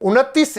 29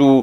2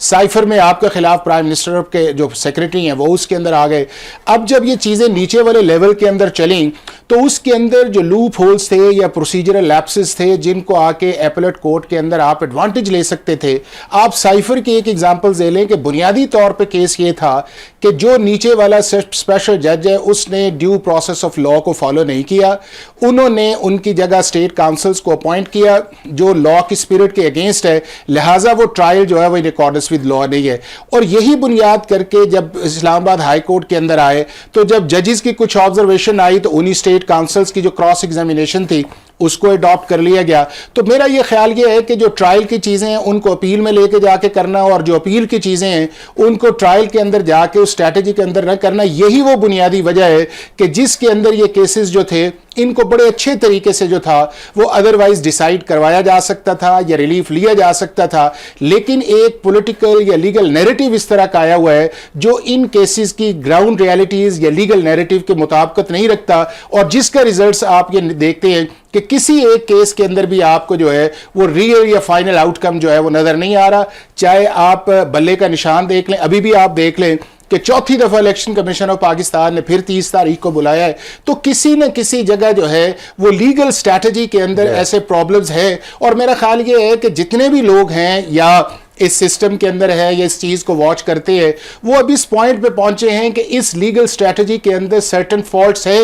cipher میں آپ کے خلاف پرائم منسٹر کے جو سیکرٹری ہیں وہ اس کے اندر آ گئے. اب جب یہ چیزیں نیچے والے لیول کے اندر چلیں تو اس کے اندر جو لوپ ہولز تھے یا پروسیجرل لیپسز تھے جن کو آ کے ایپلیٹ کورٹ کے اندر آپ ایڈوانٹیج لے سکتے تھے. آپ سائفر کی ایک ایگزامپل دے لیں کہ بنیادی طور پہ کیس یہ تھا کہ جو نیچے والا اسپیشل جج ہے اس نے ڈیو پروسیس آف لا کو فالو نہیں کیا. انہوں نے ان کی جگہ اسٹیٹ کاؤنسلز کو اپوائنٹ کیا جو لا کی اسپرٹ کے اگینسٹ ہے, لہٰذا وہ ٹرائل جو ہے وہ ان اکارڈنس ود لا نہیں ہے. اور یہی بنیاد کر کے جب اسلام آباد ہائی کورٹ کے اندر آئے تو جب ججز کی کچھ آبزرویشن آئی تو انہی اسٹیٹ کاؤنسلز کی جو کراس ایگزامینیشن تھی اس کو اڈاپٹ کر لیا گیا. تو میرا یہ خیال یہ ہے کہ جو ٹرائل کی چیزیں ہیں ان کو اپیل میں لے کے جا کے کرنا, اور جو اپیل کی چیزیں ہیں ان کو ٹرائل کے اندر جا کے اس اسٹریٹجی کے اندر نہ کرنا, یہی وہ بنیادی وجہ ہے کہ جس کے اندر یہ کیسز جو تھے ان کو بڑے اچھے طریقے سے جو تھا وہ ادروائز ڈیسائیڈ کروایا جا سکتا تھا یا ریلیف لیا جا سکتا تھا. لیکن ایک پولیٹیکل یا لیگل نیریٹو اس طرح کا آیا ہوا ہے جو ان کیسز کی گراؤنڈ ریالٹیز یا لیگل نیریٹو کے مطابقت نہیں رکھتا, اور جس کا ریزلٹس آپ یہ دیکھتے ہیں کہ کسی ایک کیس کے اندر بھی آپ کو جو ہے وہ ریئل یا فائنل آؤٹ کم جو ہے وہ نظر نہیں آ رہا. چاہے آپ بلے کا نشان دیکھ لیں, ابھی بھی آپ دیکھ لیں کہ چوتھی دفعہ الیکشن کمیشن آف پاکستان نے پھر 30 تاریخ کو بلایا ہے, تو کسی نہ کسی جگہ جو ہے وہ لیگل اسٹریٹجی کے اندر ایسے پرابلمز ہے. اور میرا خیال یہ ہے کہ جتنے بھی لوگ ہیں یا اس سسٹم کے اندر ہے یا اس چیز کو واچ کرتے ہیں وہ اب اس پوائنٹ پہ پہنچے ہیں کہ اس لیگل اسٹریٹجی کے اندر سرٹن فالٹس ہے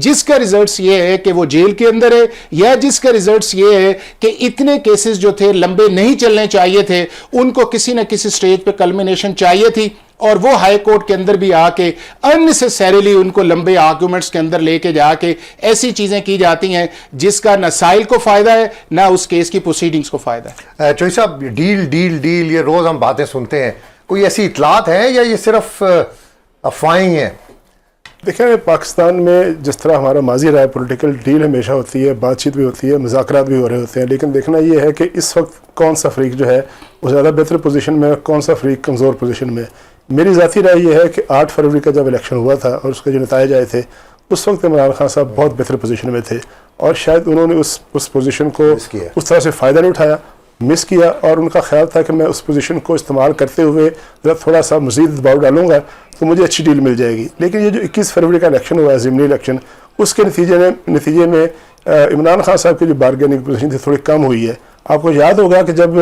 جس کا ریزلٹس یہ ہے کہ وہ جیل کے اندر ہے, یا جس کا ریزلٹس یہ ہے کہ اتنے کیسز جو تھے لمبے نہیں چلنے چاہیے تھے, ان کو کسی نہ کسی سٹیج پہ کلمینیشن چاہیے تھی, اور وہ ہائی کورٹ کے اندر بھی آ کے اننیسیسریلی ان کو لمبے آرگومنٹس کے اندر لے کے جا کے ایسی چیزیں کی جاتی ہیں جس کا نہ سائل کو فائدہ ہے نہ اس کیس کی پروسیڈنگز کو فائدہ ہے. چوئی صاحب, ڈیل ڈیل ڈیل یہ روز ہم باتیں سنتے ہیں, کوئی ایسی اطلاعات ہیں یا یہ صرف افواہیں ہیں؟ دیکھیں پاکستان میں جس طرح ہمارا ماضی رہا ہے پولیٹیکل ڈیل ہمیشہ ہوتی ہے, بات چیت بھی ہوتی ہے, مذاکرات بھی ہو رہے ہوتے ہیں, لیکن دیکھنا یہ ہے کہ اس وقت کون سا فریق جو ہے وہ زیادہ بہتر پوزیشن میں ہے, کون سا فریق کمزور پوزیشن میں ہے. میری ذاتی رائے یہ ہے کہ 8 فروری کا جب الیکشن ہوا تھا اور اس کے جو نتائج آئے تھے اس وقت عمران خان صاحب بہت بہتر پوزیشن میں تھے, اور شاید انہوں نے اس پوزیشن کو اس طرح سے فائدہ نہیں اٹھایا, مس کیا, اور ان کا خیال تھا کہ میں اس پوزیشن کو استعمال کرتے ہوئے تھوڑا سا مزید دباؤ ڈالوں گا تو مجھے اچھی ڈیل مل جائے گی. لیکن یہ جو 21 فروری کا الیکشن ہوا ہے ضمنی الیکشن, اس کے نتیجے میں عمران خان صاحب کی جو بارگیننگ پوزیشن تھی تھوڑی کم ہوئی ہے. آپ کو یاد ہوگا کہ جب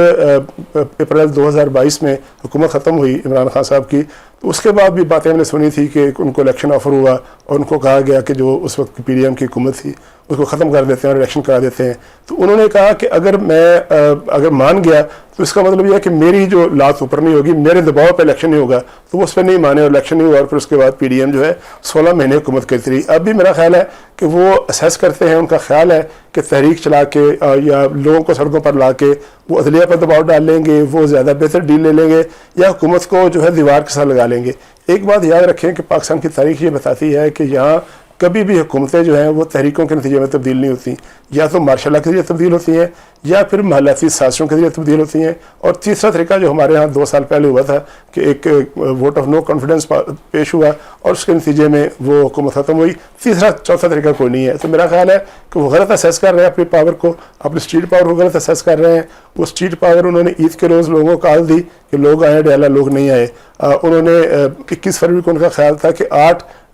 اپریل 2022 میں حکومت ختم ہوئی عمران خان صاحب کی, تو اس کے بعد بھی باتیں ہم نے سنی تھی کہ ان کو الیکشن آفر ہوا اور ان کو کہا گیا کہ جو اس وقت پی ڈی ایم کی حکومت تھی اس کو ختم کر دیتے ہیں اور الیکشن کرا دیتے ہیں. تو انہوں نے کہا کہ اگر مان گیا تو اس کا مطلب یہ ہے کہ میری جو لات اوپر نہیں ہوگی, میرے دباؤ پہ الیکشن نہیں ہوگا, تو وہ اس پہ نہیں مانے اور الیکشن نہیں ہوا, اور پھر اس کے بعد پی ڈی ایم جو ہے 16 مہینے حکومت کرتی رہی. اب بھی میرا خیال ہے کہ وہ اسیس کرتے ہیں, ان کا خیال ہے کہ تحریک چلا کے یا لوگوں کو سڑکوں پر لا کے وہ عدلیہ پر دباؤ ڈال لیں گے, وہ زیادہ بہتر ڈیل لے لیں گے, یا حکومت کو جو ہے دیوار کے ساتھ لگا لیں گے. ایک بات یاد رکھیں کہ پاکستان کی تاریخ یہ بتاتی ہے کہ یہاں کبھی بھی حکومتیں جو ہیں وہ تحریکوں کے نتیجے میں تبدیل نہیں ہوتی, یا تو مارشل لا کے ذریعے تبدیل ہوتی ہیں یا پھر محلیاتی سازشوں کے ذریعے تبدیل ہوتی ہیں. اور تیسرا طریقہ جو ہمارے ہاں 2 سال پہلے ہوا تھا کہ ایک ووٹ آف نو کانفیڈنس پیش ہوا اور اس کے نتیجے میں وہ حکومت ختم ہوئی. چوتھا طریقہ کوئی نہیں ہے. تو میرا خیال ہے کہ وہ غلط اسیس کر رہے ہیں اپنی پاور کو, اپنی اسٹریٹ پاور کو غلط اسیس کر رہے ہیں. وہ اسٹریٹ پاور انہوں نے عید کے روز لوگوں کو کال دی کہ لوگ آئے, ڈیالہ لوگ نہیں آئے. انہوں نے 21 فروری کو ان کا خیال تھا کہ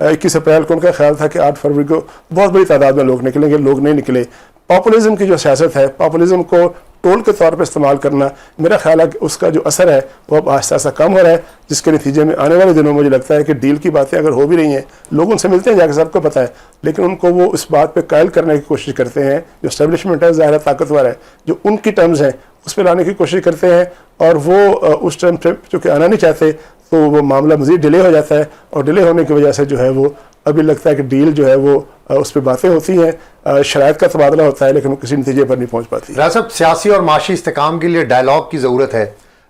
21 اپریل کو ان کا خیال تھا کہ 8 فروری کو بہت بڑی تعداد میں لوگ نکلیں گے, لوگ نہیں نکلے. پاپولزم کی جو سیاست ہے, پاپولزم کو ٹول کے طور پہ استعمال کرنا, میرا خیال ہے کہ اس کا جو اثر ہے وہ اب آہستہ آہستہ کم ہو رہا ہے, جس کے نتیجے میں آنے والے دنوں میں مجھے لگتا ہے کہ ڈیل کی باتیں اگر ہو بھی رہی ہیں, لوگ ان سے ملتے ہیں جا کے, سب کو پتہ ہے, لیکن ان کو وہ اس بات پہ قائل کرنے کی کوشش کرتے ہیں. جو اسٹیبلشمنٹ ہے ظاہر ہے طاقتور ہے, جو ان کی ٹرمز ہیں اس پہ لانے کی کوشش کرتے ہیں, اور وہ اس ٹرم پہ چونکہ آنا نہیں چاہتے تو وہ معاملہ مزید ڈیلے ہو جاتا ہے, اور ڈیلے ہونے کی وجہ سے جو ہے وہ ابھی لگتا ہے کہ ڈیل جو ہے وہ اس پہ باتیں ہوتی ہیں, شرائط کا تبادلہ ہوتا ہے, لیکن وہ کسی نتیجے پر نہیں پہنچ پاتی. راز صاحب, سیاسی اور معاشی استحکام کے لیے ڈائلاگ کی ضرورت ہے,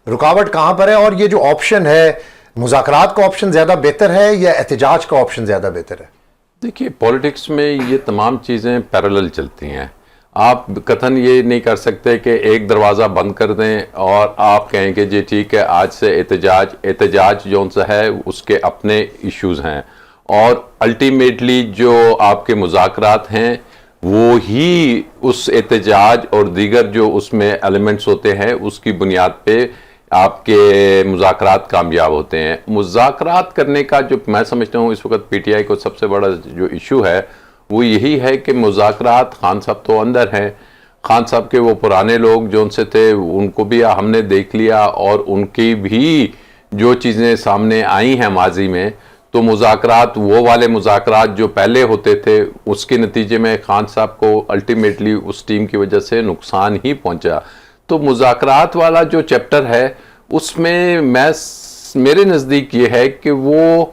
رکاوٹ کہاں پر ہے؟ اور یہ جو آپشن ہے, مذاکرات کا آپشن زیادہ بہتر ہے یا احتجاج کا آپشن زیادہ بہتر ہے؟ دیکھیے پولیٹکس میں یہ تمام چیزیں پیرالل چلتی ہیں. آپ قطعاً یہ نہیں کر سکتے کہ ایک دروازہ بند کر دیں اور آپ کہیں کہ جی ٹھیک ہے آج سے احتجاج جو سا ہے اس کے اپنے ایشوز ہیں, اور الٹیمیٹلی جو آپ کے مذاکرات ہیں وہ ہی اس احتجاج اور دیگر جو اس میں ایلیمنٹس ہوتے ہیں اس کی بنیاد پہ آپ کے مذاکرات کامیاب ہوتے ہیں. مذاکرات کرنے کا جو میں سمجھتا ہوں اس وقت پی ٹی آئی کو سب سے بڑا جو ایشو ہے وہ یہی ہے کہ مذاکرات، خان صاحب تو اندر ہیں، خان صاحب کے وہ پرانے لوگ جو ان سے تھے ان کو بھی ہم نے دیکھ لیا، اور ان کی بھی جو چیزیں سامنے آئی ہیں ماضی میں، تو مذاکرات وہ والے مذاکرات جو پہلے ہوتے تھے اس کے نتیجے میں خان صاحب کو الٹیمیٹلی اس ٹیم کی وجہ سے نقصان ہی پہنچا. تو مذاکرات والا جو چیپٹر ہے اس میں میرے نزدیک یہ ہے کہ وہ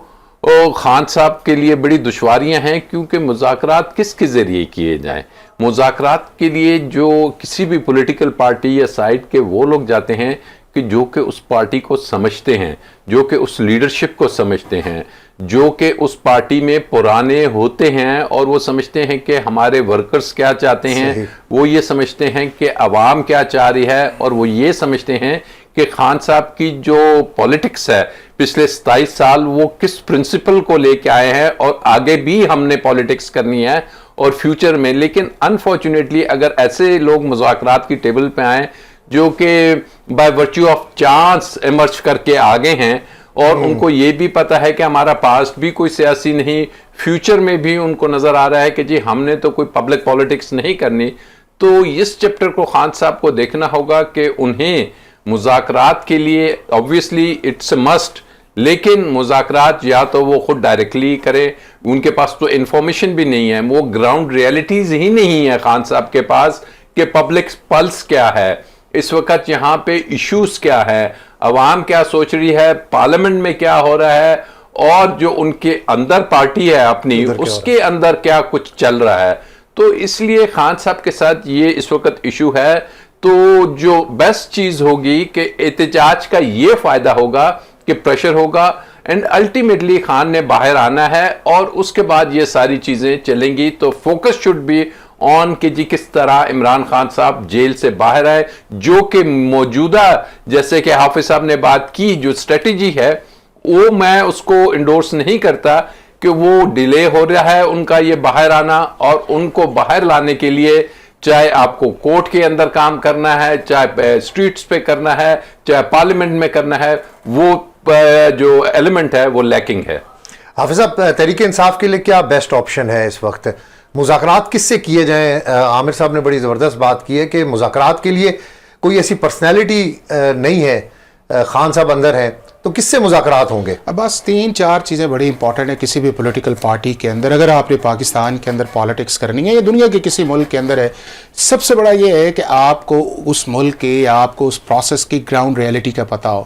خان صاحب کے لیے بڑی دشواریاں ہیں، کیونکہ مذاکرات کس کے ذریعے کیے جائیں. مذاکرات کے لیے جو کسی بھی پولیٹیکل پارٹی یا سائڈ کے وہ لوگ جاتے ہیں کہ جو کہ اس پارٹی کو سمجھتے ہیں، جو کہ اس لیڈرشپ کو سمجھتے ہیں، جو کہ اس پارٹی میں پرانے ہوتے ہیں، اور وہ سمجھتے ہیں کہ ہمارے ورکرز کیا چاہتے ہیں، وہ یہ سمجھتے ہیں کہ عوام کیا چاہ رہی ہے، اور وہ یہ سمجھتے ہیں کہ خان صاحب کی جو پولیٹکس ہے پچھلے 27 سال وہ کس پرنسپل کو لے کے آئے ہیں، اور آگے بھی ہم نے پولیٹکس کرنی ہے اور فیوچر میں. لیکن انفارچونیٹلی اگر ایسے لوگ مذاکرات کی ٹیبل پہ آئیں جو کہ by virtue of chance emerge کر کے آگے ہیں، اور ان کو یہ بھی پتہ ہے کہ ہمارا پاسٹ بھی کوئی سیاسی نہیں، فیوچر میں بھی ان کو نظر آ رہا ہے کہ جی ہم نے تو کوئی پبلک پولیٹکس نہیں کرنی، تو اس چیپٹر کو خان صاحب کو دیکھنا ہوگا کہ انہیں مذاکرات کے لیے obviously it's a must، لیکن مذاکرات یا تو وہ خود ڈائریکٹلی کرے، ان کے پاس تو انفارمیشن بھی نہیں ہے، وہ گراؤنڈ ریئلٹیز ہی نہیں ہے خان صاحب کے پاس کہ پبلک پلس کیا ہے، اس وقت یہاں پہ ایشوز کیا ہے، عوام کیا سوچ رہی ہے، پارلیمنٹ میں کیا ہو رہا ہے، اور جو ان کے اندر پارٹی ہے اپنی اس کے اندر کیا کچھ چل رہا ہے. تو اس لیے خان صاحب کے ساتھ یہ اس وقت ایشو ہے. تو جو بیسٹ چیز ہوگی کہ احتجاج کا یہ فائدہ ہوگا کہ پریشر ہوگا، اینڈ الٹیمیٹلی خان نے باہر آنا ہے، اور اس کے بعد یہ ساری چیزیں چلیں گی. تو فوکس شوڈ بی آن کہ جی کس طرح عمران خان صاحب جیل سے باہر آئے، جو کہ موجودہ جیسے کہ حافظ صاحب نے بات کی جو اسٹریٹجی ہے وہ میں اس کو انڈورس نہیں کرتا کہ وہ ڈیلے ہو رہا ہے ان کا یہ باہر آنا، اور ان کو باہر لانے کے لیے چاہے آپ کو کورٹ کے اندر کام کرنا ہے، چاہے اسٹریٹس پہ کرنا ہے، چاہے پارلیمنٹ میں کرنا ہے، وہ جو ایلیمنٹ ہے وہ لیکنگ ہے. حافظ صاحب، تحریک انصاف کے لیے کیا بیسٹ آپشن ہے اس وقت؟ مذاکرات کس سے کیے جائیں؟ عامر صاحب نے بڑی زبردست بات کی ہے کہ مذاکرات کے لیے کوئی ایسی پرسنالٹی نہیں ہے، خان صاحب اندر ہیں، تو کس سے مذاکرات ہوں گے؟ بس 3-4 چیزیں بڑی امپورٹنٹ ہیں کسی بھی پولیٹیکل پارٹی کے اندر. اگر آپ نے پاکستان کے اندر پالیٹکس کرنی ہے یا دنیا کے کسی ملک کے اندر ہے، سب سے بڑا یہ ہے کہ آپ کو اس ملک کے یا آپ کو اس پروسیس کی گراؤنڈ ریئلٹی کا پتہ ہو.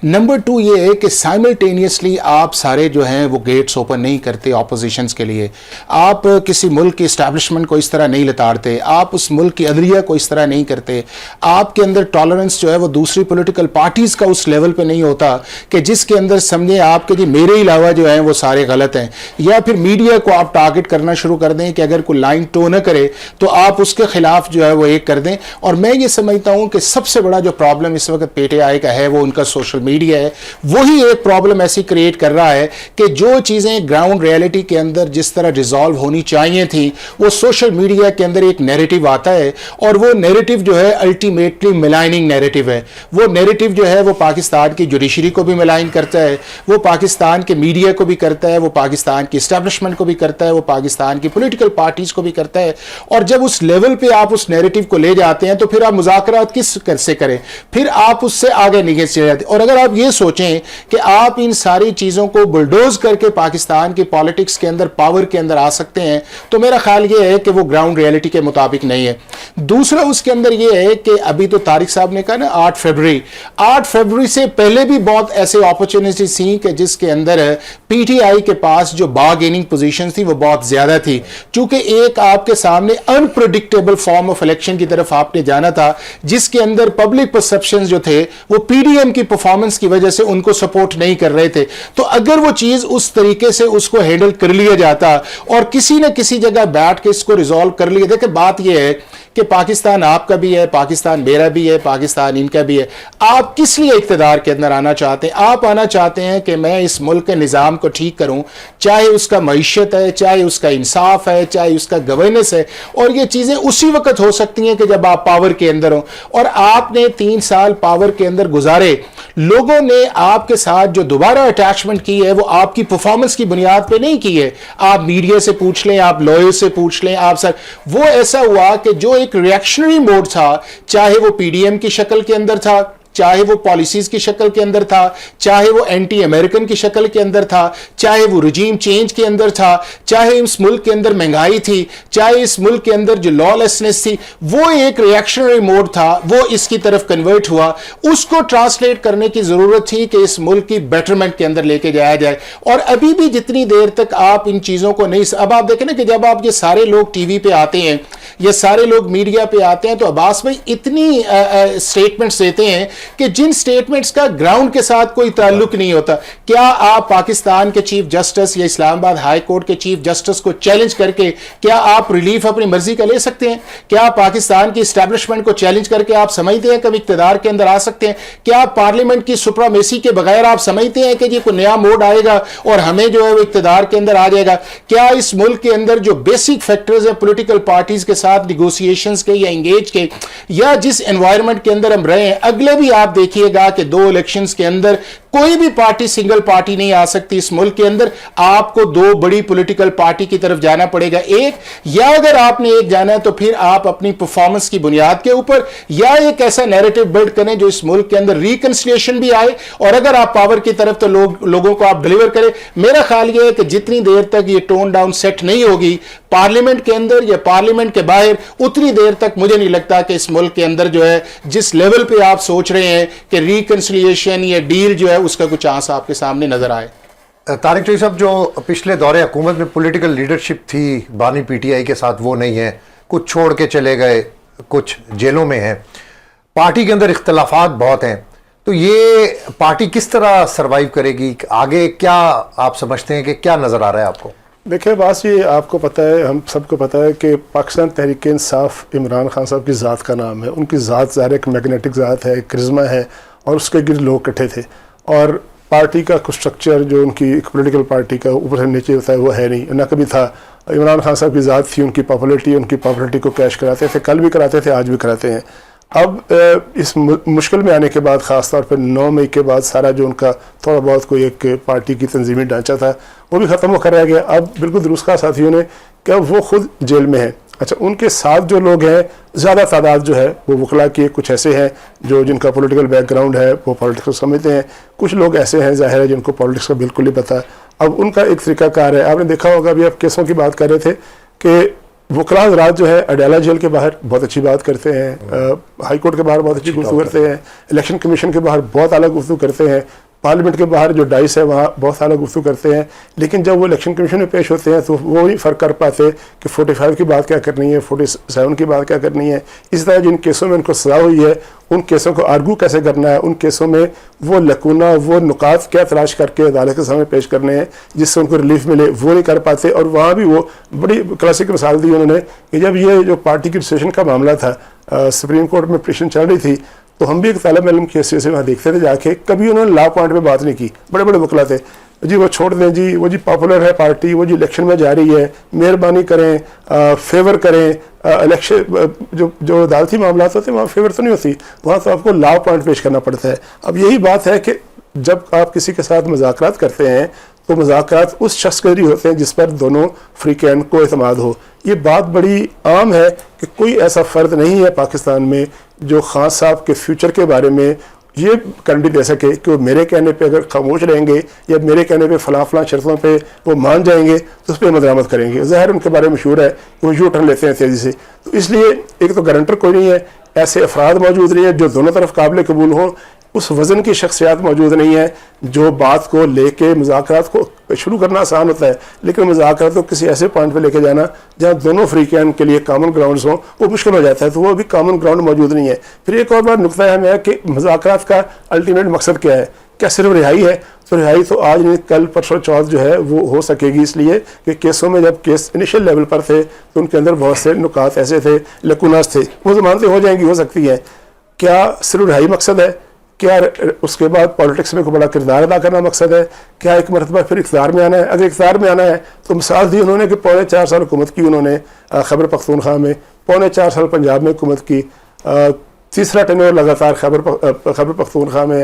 نمبر 2 یہ ہے کہ سائملٹینیسلی آپ سارے جو ہیں وہ گیٹس اوپن نہیں کرتے اپوزیشنز کے لیے. آپ کسی ملک کی اسٹیبلشمنٹ کو اس طرح نہیں لتاڑتے، آپ اس ملک کی عدلیہ کو اس طرح نہیں کرتے، آپ کے اندر ٹالرنس جو ہے وہ دوسری پولیٹیکل پارٹیز کا اس لیول پہ نہیں ہوتا کہ جس کے اندر سمجھیں آپ کے جی میرے علاوہ جو ہیں وہ سارے غلط ہیں، یا پھر میڈیا کو آپ ٹارگٹ کرنا شروع کر دیں کہ اگر کوئی لائن ٹو نہ کرے تو آپ اس کے خلاف جو ہے وہ ایک کر دیں. اور میں یہ سمجھتا ہوں کہ سب سے بڑا جو پرابلم اس وقت پی ٹی آئی کا ہے وہ ان کا سوشل میڈیا ہے. وہی ایک پرابلم ایسی کریٹ کر رہا ہے کہ جو چیزیں گراؤنڈ ریئلٹی کے اندر جس طرح ریزالو ہونی چاہیے تھیں وہ سوشل میڈیا کے اندر ایک نیریٹو آتا ہے، اور وہ نیریٹو جو ہے الٹیمیٹلی ملائننگ نیریٹو ہے. وہ نیریٹو جو ہے وہ پاکستان کی جوڈیشری کو بھی ملائن کرتا ہے، وہ پاکستان کے میڈیا کو بھی کرتا ہے، وہ پاکستان کی اسٹیبلشمنٹ کو بھی کرتا ہے، وہ پاکستان کی پولیٹیکل پارٹیز کو بھی کرتا ہے. اور جب اس لیول پہ آپ اس نیریٹو کو لے جاتے ہیں تو پھر آپ مذاکرات کس سے کریں، پھر آپ اس سے آگے نہیں چلے جاتے. اور اگر آپ یہ سوچیں کہ آپ ان ساری چیزوں کو بلڈوز کر کے پاکستان کی پالیٹکس کے اندر پاور کے اندر آ سکتے ہیں تو میرا خیال یہ ہے کہ وہ گراؤنڈ ریئلٹی کے مطابق نہیں ہے. دوسرا اس کے اندر یہ ہے کہ ابھی تو طارق صاحب نے کہا نا 8 فروری سے پہلے بھی بہت ایسے اپرچونٹی تھی کہ جس کے اندر پی ٹی آئی کے پاس جو بارگیننگ پوزیشن تھی وہ بہت زیادہ تھی، چونکہ ایک آپ کے سامنے انپریڈکٹیبل فارم آف الیکشن کی طرف آپ نے جانا تھا جس کے اندر پبلک پرسپشن جو تھے وہ پی ڈی ایم کی پرفارمنس کی وجہ سے ان کو سپورٹ نہیں کر رہے تھے. تو اگر وہ چیز اس طریقے سے اس کو ہینڈل کر لیا جاتا اور کسی نہ کسی جگہ بیٹھ کے اس کو ریزالو کر لیا. دیکھیں بات یہ ہے کہ پاکستان آپ کا بھی ہے، پاکستان میرا بھی ہے، پاکستان ان کا بھی ہے. آپ کس لیے اقتدار کے اندر آنا چاہتے ہیں؟ آپ آنا چاہتے ہیں کہ میں اس ملک کے نظام کو ٹھیک کروں، چاہے اس کا معیشت ہے، چاہے اس کا انصاف ہے، چاہے اس کا گورننس ہے. اور یہ چیزیں اسی وقت ہو سکتی ہیں کہ جب آپ پاور کے اندر ہوں. اور آپ نے 3 سال پاور کے اندر گزارے لوگوں نے آپ کے ساتھ جو دوبارہ اٹیچمنٹ کی ہے وہ آپ کی پرفارمنس کی بنیاد پہ نہیں کی ہے. آپ میڈیا سے پوچھ لیں, آپ لوئر سے پوچھ لیں, آپ سر, وہ ایسا ہوا کہ جو ایک ریئیکشنری موڈ تھا, چاہے وہ پی ڈی ایم کی شکل کے اندر تھا, چاہے وہ پالیسیز کی شکل کے اندر تھا, چاہے وہ اینٹی امریکن کی شکل کے اندر تھا, چاہے وہ رجیم چینج کے اندر تھا, چاہے اس ملک کے اندر مہنگائی تھی, چاہے اس ملک کے اندر جو لا لیسنس تھی, وہ ایک ریئیکشنری موڈ تھا, وہ اس کی طرف کنورٹ ہوا. اس کو ٹرانسلیٹ کرنے کی ضرورت تھی کہ اس ملک کی بیٹرمنٹ کے اندر لے کے جایا جائے. اور ابھی بھی جتنی دیر تک آپ ان چیزوں کو نہیں, اب آپ دیکھیں نا کہ جب آپ یہ سارے لوگ ٹی وی پہ آتے ہیں, یہ سارے لوگ میڈیا پہ آتے ہیں, تو عباس بھائی اتنی سٹیٹمنٹس دیتے ہیں کہ جن سٹیٹمنٹس کا گراؤنڈ کے ساتھ کوئی تعلق نہیں ہوتا. کیا آپ پاکستان کے چیف جسٹس یا اسلام آباد ہائی کورٹ کے چیف جسٹس کو چیلنج کر کے کیا آپ ریلیف اپنی مرضی کا لے سکتے ہیں؟ کیا آپ پاکستان کی اسٹیبلشمنٹ کو چیلنج کر کے آپ سمجھتے ہیں کہ اقتدار کے اندر آ سکتے ہیں؟ کیا آپ پارلیمنٹ کی سپرامیسی کے بغیر آپ سمجھتے ہیں کہ یہ کوئی نیا موڈ آئے گا اور ہمیں جو ہے وہ اقتدار کے اندر آ جائے گا؟ کیا اس ملک کے اندر جو بیسک فیکٹرز ہیں پولیٹیکل پارٹیز کے ساتھ نیگوسیشنز کے یا انگیج کے, یا جس انوائرمنٹ کے اندر ہم رہے ہیں, اگلے بھی آپ دیکھیے گا کہ 2 الیکشنز کے اندر کوئی بھی پارٹی سنگل پارٹی نہیں آ سکتی اس ملک کے اندر. آپ کو 2 بڑی پولیٹیکل پارٹی کی طرف جانا پڑے گا. ایک, یا اگر آپ نے ایک جانا ہے تو پھر آپ اپنی پرفارمنس کی بنیاد کے اوپر یا ایک ایسا نیریٹو بلڈ کریں جو اس ملک کے اندر ریکنسلیشن بھی آئے, اور اگر آپ پاور کی طرف تو لوگوں کو آپ ڈیلیور کریں. میرا خیال یہ ہے کہ جتنی دیر تک یہ ٹون ڈاؤن سیٹ نہیں ہوگی پارلیمنٹ کے اندر یا پارلیمنٹ کے باہر, اتنی دیر تک مجھے نہیں لگتا کہ اس ملک کے اندر جو ہے جس لیول پہ آپ سوچ رہے ہیں کہ ریکنسلیشن یا ڈیل جو ہے اس کا کچھ چانس آپ کے سامنے نظر آئے. طارق چودھری صاحب, جو پچھلے دور حکومت میں پولیٹیکل لیڈرشپ تھی بانی پی ٹی آئی کے ساتھ, وہ نہیں ہے, کچھ چھوڑ کے چلے گئے, کچھ جیلوں میں ہیں, پارٹی کے اندر اختلافات بہت ہیں, تو یہ پارٹی کس طرح سروائیو کرے گی آگے؟ کیا آپ سمجھتے ہیں کہ کیا نظر آ رہا ہے آپ کو؟ دیکھیں بات یہ آپ کو پتہ ہے, ہم سب کو پتہ ہے کہ پاکستان تحریک انصاف عمران خان صاحب کی ذات کا نام ہے. ان کی ذات ظاہر ایک میگنیٹک ذات ہے, ایک کرزمہ ہے, اور اس کے گرد لوگ اکٹھے تھے. اور پارٹی کا کچھ سٹرکچر جو ان کی ایک پولیٹیکل پارٹی کا اوپر سے نیچے ہوتا ہے وہ ہے نہیں, نہ کبھی تھا. عمران خان صاحب کی ذات تھی, ان کی پاپولرٹی کو کیش کراتے تھے, کل بھی کراتے تھے, آج بھی کراتے ہیں. اب اس مشکل میں آنے کے بعد, خاص طور پہ 9 مئی کے بعد, سارا جو ان کا تھوڑا بہت کوئی ایک پارٹی کی تنظیمی ڈھانچہ تھا وہ بھی ختم ہو کر رہ گیا. اب بالکل درست کہا ساتھیوں نے کہ وہ خود جیل میں ہیں. اچھا, ان کے ساتھ جو لوگ ہیں, زیادہ تعداد جو ہے وہ وکلا کے کچھ ایسے ہیں جو جن کا پولیٹیکل بیک گراؤنڈ ہے, وہ پولیٹکس کو سمجھتے ہیں. کچھ لوگ ایسے ہیں ظاہر ہے جن کو پولیٹکس کا بالکل نہیں پتہ. اب ان کا ایک طریقہ کار ہے. آپ نے دیکھا ہوگا, ابھی آپ کیسوں کی بات کر رہے تھے کہ وکلا حضرات جو ہے اڈیالہ جیل کے باہر بہت اچھی بات کرتے ہیں, ہائی کورٹ کے باہر بہت اچھی گفتگو کرتے ہیں, الیکشن کمیشن کے باہر بہت اعلیٰ گفتگو کرتے ہیں, پارلیمنٹ کے باہر جو ڈائس ہے وہاں بہت اعلیٰ گفتگو کرتے ہیں. لیکن جب وہ الیکشن کمیشن میں پیش ہوتے ہیں تو وہ نہیں فرق کر پاتے کہ 45 کی بات کیا کرنی ہے, 47 کی بات کیا کرنی ہے. اس طرح جن کیسوں میں ان کو سزا ہوئی ہے ان کیسوں کو آرگو کیسے کرنا ہے, ان کیسوں میں وہ لکونہ, وہ نکات کیا تلاش کر کے عدالت کے سامنے پیش کرنے ہیں جس سے ان کو ریلیف ملے, وہ نہیں کر پاتے. اور وہاں بھی وہ بڑی کلاسک مثال دی انہوں نے کہ جب یہ جو پارٹی کی رجسٹریشن کا معاملہ تھا, سپریم کورٹ میں پٹیشن چل رہی تھی, تو ہم بھی ایک طالب علم کی حیثیت سے وہاں دیکھتے تھے جا کے, کبھی انہوں نے لا پوائنٹ پہ بات نہیں کی. بڑے بڑے وکلا تھے, جی وہ چھوڑ دیں, جی وہ جی پاپولر ہے پارٹی, وہ جی الیکشن میں جا رہی ہے, مہربانی کریں, فیور کریں. الیکشن جو عدالتی معاملات ہوتے ہیں وہاں فیور تو نہیں ہوتی, وہاں تو آپ کو لا پوائنٹ پیش کرنا پڑتا ہے. اب یہی بات ہے کہ جب آپ کسی کے ساتھ مذاکرات کرتے ہیں تو مذاکرات اس شخص کے ذریعے ہوتے ہیں جس پر دونوں فریقین کو اعتماد ہو. یہ بات بڑی عام ہے کہ کوئی ایسا فرد نہیں ہے پاکستان میں جو خان صاحب کے فیوچر کے بارے میں یہ گارنٹی دے سکے کہ وہ میرے کہنے پہ اگر خاموش رہیں گے یا میرے کہنے پہ فلاں شرطوں پہ وہ مان جائیں گے تو اس پہ عمل درآمد کریں گے. ظاہر ان کے بارے میں مشہور ہے کہ وہ یو ٹرن لیتے ہیں تیزی سے. تو اس لیے ایک تو گارنٹر کوئی نہیں ہے, ایسے افراد موجود نہیں ہیں جو دونوں طرف قابل قبول ہوں, اس وزن کی شخصیات موجود نہیں ہیں جو بات کو لے کے مذاکرات کو شروع کرنا آسان ہوتا ہے, لیکن مذاکرات کو کسی ایسے پوائنٹ پہ لے کے جانا جہاں دونوں فریقین کے لیے کامن گراؤنڈز ہوں وہ مشکل ہو جاتا ہے. تو وہ بھی کامن گراؤنڈ موجود نہیں ہے. پھر ایک اور بات نقطہ اہم ہے کہ مذاکرات کا الٹیمیٹ مقصد کیا ہے؟ کیا صرف رہائی ہے؟ تو رہائی تو آج نہیں, کل پرسوں چوتھ جو ہے وہ ہو سکے گی, اس لیے کہ کیسوں میں جب کیس انیشل لیول پر تھے تو ان کے اندر بہت سے نکات ایسے تھے, لکوناس تھے, وہ ضمانتیں ہو جائیں گی, ہو سکتی ہیں. کیا صرف رہائی مقصد ہے؟ کیا اس کے بعد پالیٹکس میں کوئی بڑا کردار ادا کرنا مقصد ہے؟ کیا ایک مرتبہ پھر اقتدار میں آنا ہے؟ اگر اقتدار میں آنا ہے تو مثال دی انہوں نے کہ 4.5 سال حکومت کی انہوں نے خیبر پختونخوا میں, 4.5 سال پنجاب میں حکومت کی, تیسرا ٹینور لگاتار خیبر پختونخوا میں,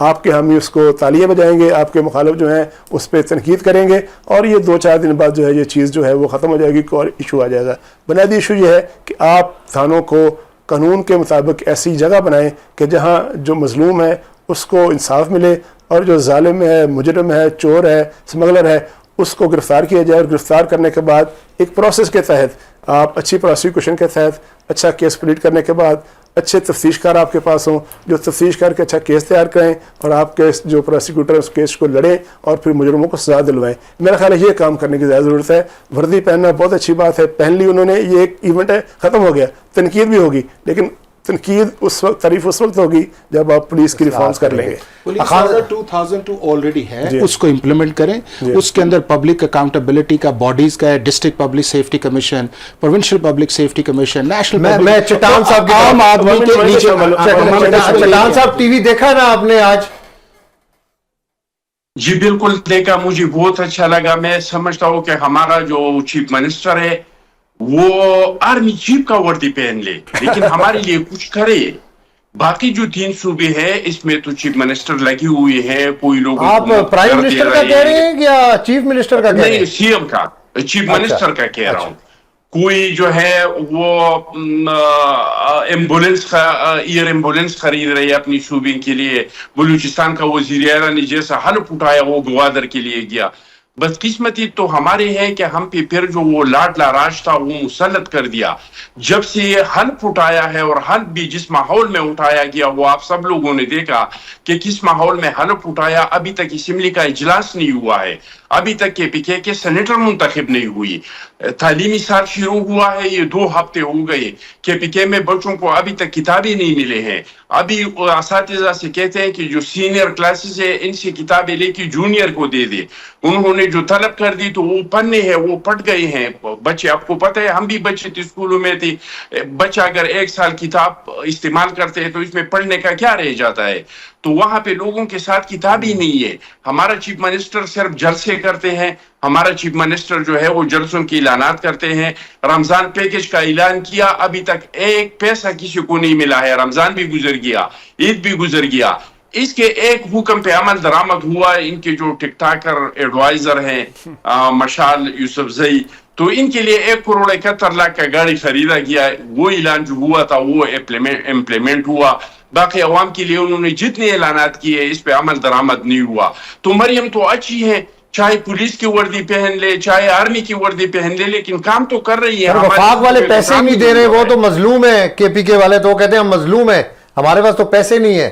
آپ کے حامی اس کو تالیاں بجائیں گے, آپ کے مخالف جو ہیں اس پہ تنقید کریں گے, اور یہ 2-4 دن بعد جو ہے یہ چیز جو ہے وہ ختم ہو جائے گی, کوئی ایشو آ جائے گا. بنیادی ایشو یہ ہے کہ آپ تھانوں کو قانون کے مطابق ایسی جگہ بنائیں کہ جہاں جو مظلوم ہے اس کو انصاف ملے, اور جو ظالم ہے, مجرم ہے, چور ہے, اسمگلر ہے, اس کو گرفتار کیا جائے, اور گرفتار کرنے کے بعد ایک پروسیس کے تحت آپ اچھی پروسیکیوشن کے تحت اچھا کیس پلیٹ کرنے کے بعد اچھے تفتیش کار آپ کے پاس ہوں جو تفتیش کر کے اچھا کیس تیار کریں, اور آپ کے جو پروسیکیوٹر اس کیس کو لڑیں اور پھر مجرموں کو سزا دلوائیں. میرا خیال ہے یہ کام کرنے کی زیادہ ضرورت ہے. وردی پہننا بہت اچھی بات ہے, پہن لی انہوں نے, یہ ایک ایونٹ ہے, ختم ہو گیا. تنقید بھی ہوگی, لیکن تنقید اس وقت, تعریف اس وقت ہوگی جب آپ پولیس کی ریفارمز کر لیں گے. پولیس آرڈر 2002 آلریڈی ہے, اس کو امپلیمنٹ کریں. اس کے اندر پبلک اکاؤنٹیبلٹی کا باڈیز کا ہے, district public safety commission, provincial public safety commission, national. میں چٹان صاحب عام آدمی کے نیچے. چٹان صاحب ٹی وی دیکھا نا آپ نے آج؟ جی بالکل دیکھا, مجھے بہت اچھا لگا. میں سمجھتا ہوں کہ ہمارا جو چیف منسٹر ہے وہ آرمی چیف کا وردی پہن لے, لیکن ہمارے لیے کچھ کرے. باقی جو 3 صوبے ہیں اس میں تو چیف منسٹر لگی ہوئی ہے, کوئی لوگ آپ پرائم منسٹر کا کہہ رہے ہیں یا چیف منسٹر کا کہہ رہے ہیں؟ نہیں, سی ایم کا, چیف منسٹر کا کہہ رہا ہوں. کوئی جو ہے وہ ایمبولینس ایئر ایمبولینس خرید رہی ہے اپنی صوبے کے لیے. بلوچستان کا وزیر اعلیٰ نے جیسا حلف اٹھایا وہ گوادر کے لیے گیا. بدقسمتی تو ہمارے ہے کہ ہم پہ پھر جو وہ لاڈلا راج تھا وہ مسلط کر دیا. جب سے یہ حلف اٹھایا ہے, اور حلف بھی جس ماحول میں اٹھایا گیا وہ آپ سب لوگوں نے دیکھا کہ کس ماحول میں حلف اٹھایا. ابھی تک اسمبلی کا اجلاس نہیں ہوا ہے, ابھی تک کے پی کے سینیٹر منتخب نہیں ہوئی. تعلیمی سال شروع ہوا ہے, یہ 2 ہفتے ہو گئے. کے پی کے میں بچوں کو ابھی تک کتابیں نہیں ملے ہیں. ابھی اساتذہ سے کہتے ہیں کہ جو سینئر کلاسز ہے ان سے کتابیں لے کے جونیئر کو دے دے. انہوں نے جو طلب کر دی تو وہ پڑھنے ہیں, وہ پڑھ گئے ہیں بچے. آپ کو پتہ ہے ہم بھی بچے تھے, اسکولوں میں تھے. بچہ اگر 1 سال کتاب استعمال کرتے ہیں تو اس میں پڑھنے کا کیا رہ جاتا ہے؟ تو وہاں پہ لوگوں کے ساتھ کتاب ہی نہیں ہے. ہمارا چیف منسٹر صرف جلسے کرتے ہیں. ہمارا چیف منسٹر جو ہے وہ جلسوں کی اعلانات کرتے ہیں. رمضان پیکج کا اعلان کیا, ابھی تک 1 پیسہ کسی کو نہیں ملا ہے. رمضان بھی گزر گیا, عید بھی گزر گیا. اس کے ایک حکم پہ عمل درآمد ہوا. ان کے جو ٹک ٹاکر ایڈوائزر ہیں مشال یوسف زئی, تو ان کے لیے 1,71,00,000 کا گاڑی خریدا گیا. وہ اعلان جو ہوا تھا وہ امپلیمنٹ ہوا. باقی عوام کے لیے انہوں نے جتنے اعلانات کیے اس پہ عمل درآمد نہیں ہوا. تو مریم تو اچھی ہے, چاہے پولیس کی وردی پہن لے, چاہے آرمی کی وردی پہن لے, لیکن کام تو کر رہی ہے. وفاق والے پیسے ہی نہیں دے رہے, وہ تو مظلوم ہے. کے پی کے والے تو کہتے ہیں ہم مظلوم ہیں, ہمارے پاس تو پیسے نہیں ہیں.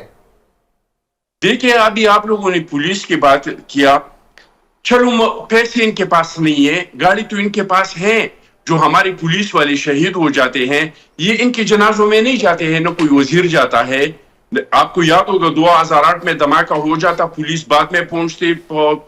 دیکھیں ابھی آپ لوگوں نے پولیس کی بات کیا, چلو پیسے ان کے پاس نہیں ہے, گاڑی تو ان کے پاس ہے. جو ہماری پولیس والے شہید ہو جاتے ہیں یہ ان کے جنازوں میں نہیں جاتے ہیں, نہ کوئی وزیر جاتا ہے. آپ کو یاد ہوگا 2008 میں دھماکہ ہو جاتا, پولیس بعد میں پہنچتے,